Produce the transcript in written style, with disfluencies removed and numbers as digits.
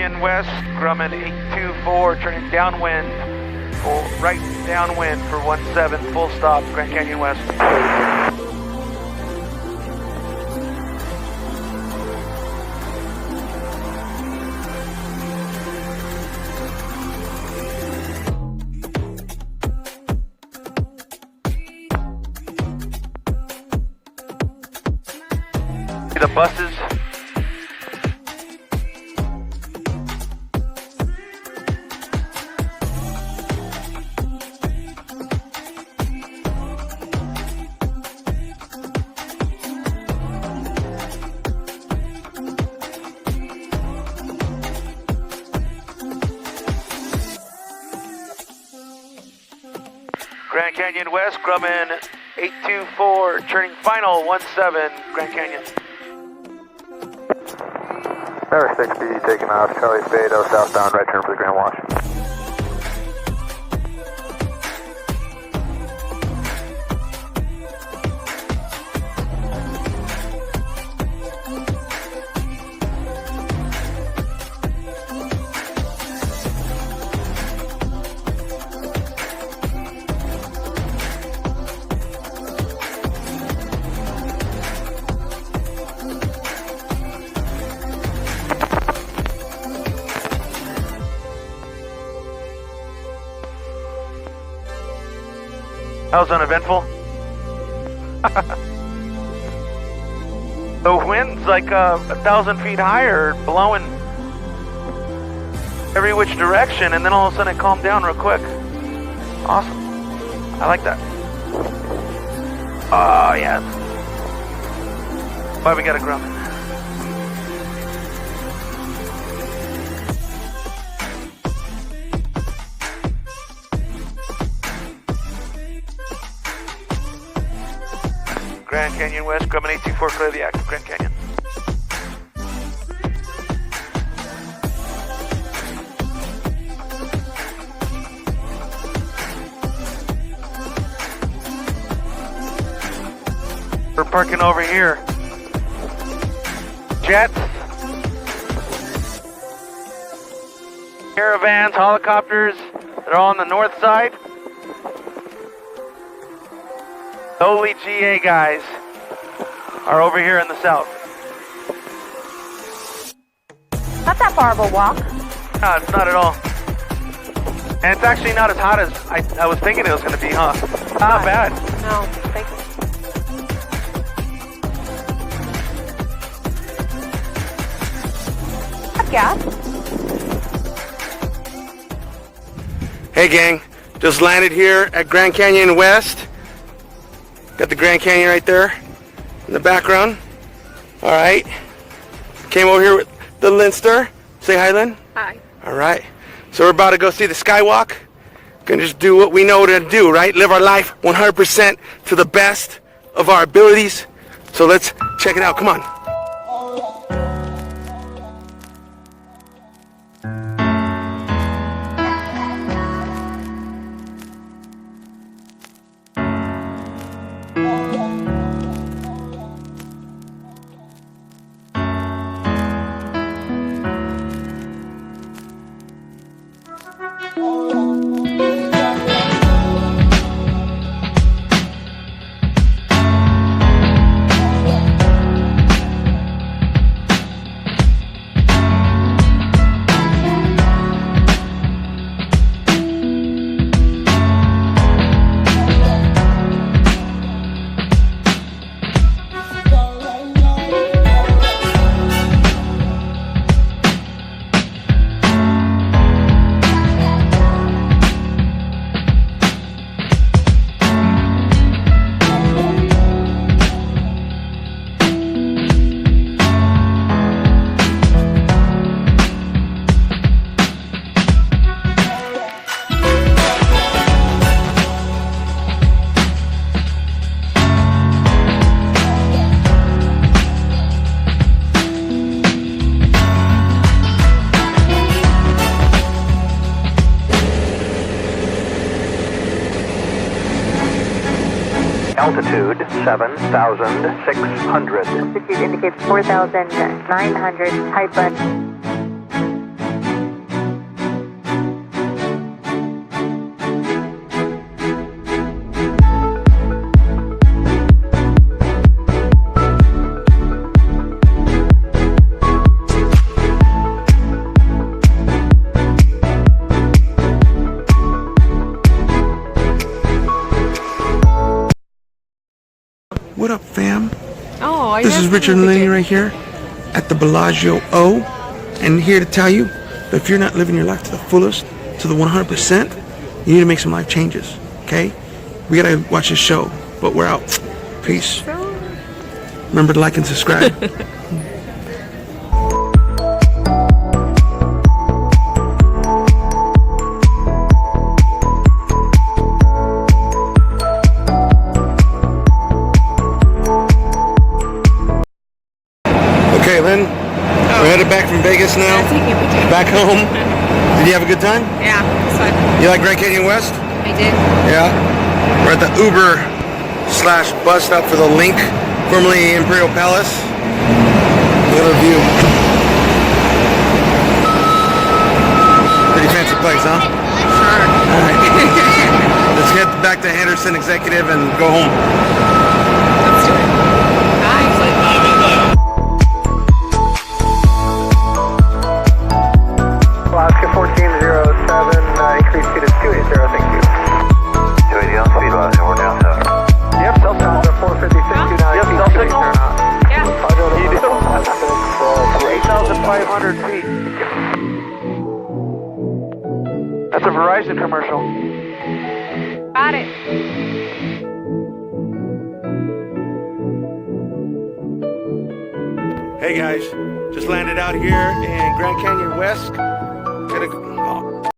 Canyon West, Grumman 824, turning downwind, right downwind for 17, full stop, Grand Canyon West. The buses. Grand Canyon West, Grumman 824, turning final 17, Grand Canyon. Tower 60 taking off, Charlie Spado, southbound, right turn for the Grand Wash. That was uneventful. The wind's like 1,000 feet higher, blowing every which direction, and then all of a sudden it calmed down real quick. Awesome. I like that. Oh, yes. Why we got a Grumman? Grand Canyon West, Grumman 824, clear the active Grand Canyon. We're parking over here. Jets, caravans, helicopters that are on the north side. Only GA guys are over here in the south. Not that far of a walk. No, it's not at all. And it's actually not as hot as I was thinking it was going to be, huh? Not bad. No, thank you. Gas. Hey gang, just landed here at Grand Canyon West. Got the Grand Canyon right there in the background. All right. Came over here with the Linster. Say hi, Lynn. Hi. All right. So we're about to go see the SkyWalk. Gonna just do what we know what to do, right? Live our life 100% to the best of our abilities. So let's check it out. Come on. Altitude 7,600. Altitude indicates 4,900. High button. What up, fam? Oh, I This is Richard and Lenny right here at the Bellagio O, and here to tell you that if you're not living your life to the fullest, to the 100%, you need to make some life changes, okay? We gotta watch this show, but we're out. Peace. Remember to like and subscribe. Okay, Lynn, we're headed back from Vegas now. Back home. Did you have a good time? Yeah, it's fun. You like Grand Canyon West? I did. Yeah. We're at the Uber/bus stop for the Link, formerly Imperial Palace. Look at our view. Pretty fancy place, huh? Sure. All right. Let's get back to Henderson Executive and go home. Let's do it. Bye. Alaska 1407, increase speed is 280, thank you. 280 on speed, Alaska, we're down 7. Yep, cell signals are 456, 29. Yep, cell signal? Yeah. You do? 8,500 feet. That's a Verizon commercial. Got it. Hey guys, just landed out here in Grand Canyon West. Gonna, oh,